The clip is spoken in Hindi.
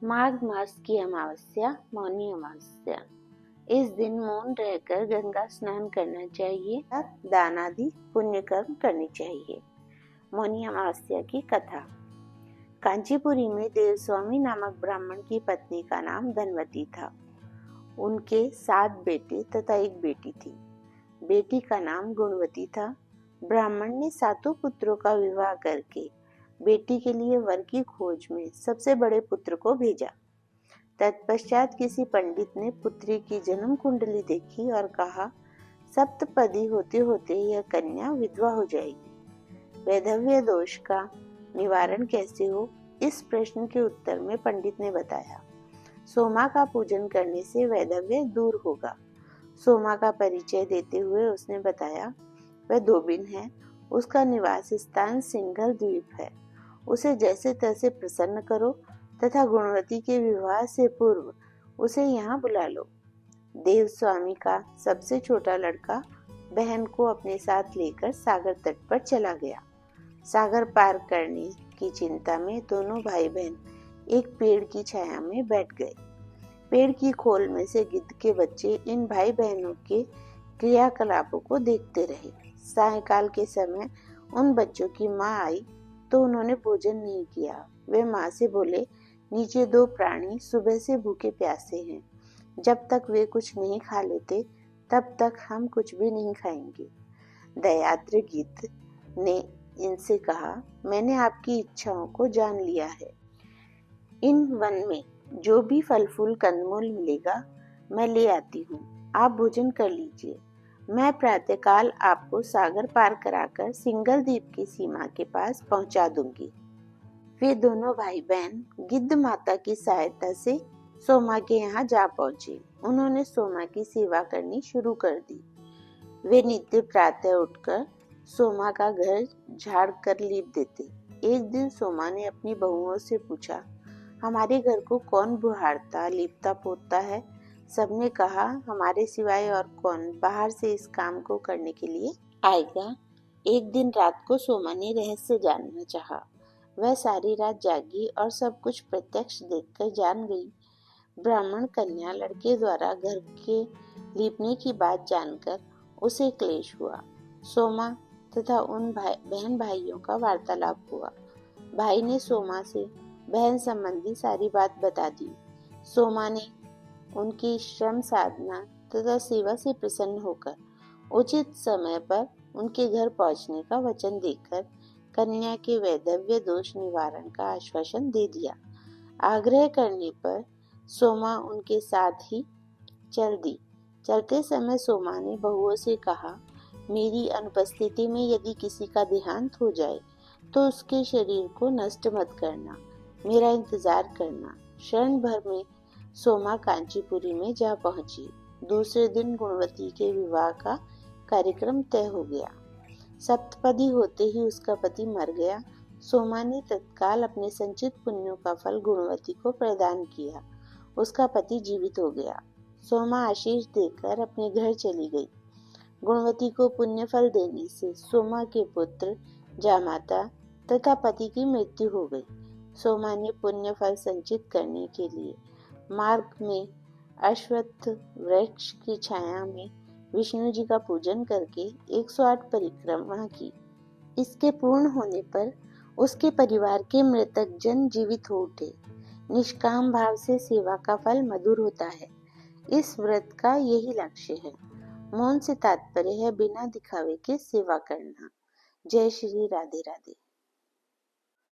माघ मास की अमावस्या मौनी अमावस्या। इस दिन मौन रहकर गंगा स्नान करना चाहिए, दान आदि पुण्य कर्म करने चाहिए। मौनी अमावस्या की कथा। कांचीपुरी में देवस्वामी नामक ब्राह्मण की पत्नी का नाम धनवती था। उनके 7 बेटे तथा एक बेटी थी। बेटी का नाम गुणवती था। ब्राह्मण ने 7 पुत्रों का विवाह करके बेटी के लिए वर की खोज में सबसे बड़े पुत्र को भेजा। तत्पश्चात किसी पंडित ने पुत्री की जन्म कुंडली देखी और कहा, सप्तपदी होते होते यह कन्या विधवा हो जाएगी। वैधव्य दोष का निवारण कैसे हो? इस प्रश्न के उत्तर में पंडित ने बताया, सोमा का पूजन करने से वैधव्य दूर होगा। सोमा का परिचय देते हुए उसने बताया, वह धोबिन है, उसका निवास स्थान सिंघल द्वीप है। उसे जैसे तैसे प्रसन्न करो तथा गुणवती के विवाह से पूर्व उसे यहाँ बुला लो। देवस्वामी का सबसे छोटा लड़का बहन को अपने साथ लेकर सागर तट पर चला गया। सागर पार करने की चिंता में दोनों भाई बहन एक पेड़ की छाया में बैठ गए। पेड़ की खोल में से गिद्ध के बच्चे इन भाई बहनों के क्रियाकलापों को देखते रहे। सायंकाल के समय उन बच्चों की माँ आई तो उन्होंने भोजन नहीं किया। वे माँ से बोले, नीचे 2 प्राणी सुबह से भूखे प्यासे हैं। जब तक वे कुछ नहीं खा लेते तब तक हम कुछ भी नहीं खाएंगे। दयाद्र गिद्ध ने इनसे कहा, मैंने आपकी इच्छाओं को जान लिया है। इन वन में जो भी फल फूल कंदमूल मिलेगा मैं ले आती हूँ, आप भोजन कर लीजिए। मैं प्रातःकाल आपको सागर पार कराकर सिंघल द्वीप की सीमा के पास पहुंचा दूंगी। वे दोनों भाई बहन गिद्ध माता की सहायता से सोमा के यहाँ जा पहुंचे। उन्होंने सोमा की सेवा करनी शुरू कर दी। वे नित्य प्रातः उठकर सोमा का घर झाड़ कर लीप देते। एक दिन सोमा ने अपनी बहुओं से पूछा, हमारे घर को कौन बुहारता लीपता पोतता है? सबने कहा, हमारे सिवाय और कौन बाहर से इस काम को करने के लिए आएगा। एक दिन रात को सोमा ने रहस्य जानना चाहा। वह सारी रात जागी और सब कुछ प्रत्यक्ष देखकर जान गई। ब्राह्मण कन्या लड़के द्वारा घर के लीपने की बात जानकर उसे क्लेश हुआ। सोमा तथा उन बहन भाइयों का वार्तालाप हुआ। भाई ने सोमा से बहन संबंधी सारी बात बता दी। सोमा ने उनकी श्रम साधना तथा सेवा से प्रसन्न होकर उचित समय पर उनके घर पहुंचने का वचन देकर कन्या के वैधव्य दोष निवारण का आश्वासन दे दिया। आग्रह करने पर सोमा उनके साथ ही चल दी। चलते समय सोमा ने बहुओं से कहा, मेरी अनुपस्थिति में यदि किसी का देहांत हो जाए तो उसके शरीर को नष्ट मत करना, मेरा इंतजार करना। क्षण भर में सोमा कांचीपुरी में जा पहुंची। दूसरे दिन गुणवती के विवाह का कार्यक्रम तय हो गया। सप्तपदी होते ही उसका पति मर गया। सोमा ने तत्काल अपने संचित पुण्यों का फल गुणवती को प्रदान किया। उसका पति जीवित हो गया। सोमा आशीष देकर अपने घर चली गई। गुणवती को पुण्य फल देने से सोमा के पुत्र जामाता तथा पति की मृत्यु हो गई। सोमा ने पुण्य फल संचित करने के लिए मार्ग में अश्वत्थ वृक्ष की छाया में विष्णु जी का पूजन करके 108 परिक्रमा की। इसके पूर्ण होने पर उसके परिवार के मृतक जन जीवित हो उठे। निष्काम भाव से सेवा का फल मधुर होता है। इस व्रत का यही लक्ष्य है। मौन से तात्पर्य है बिना दिखावे के सेवा करना। जय श्री राधे राधे।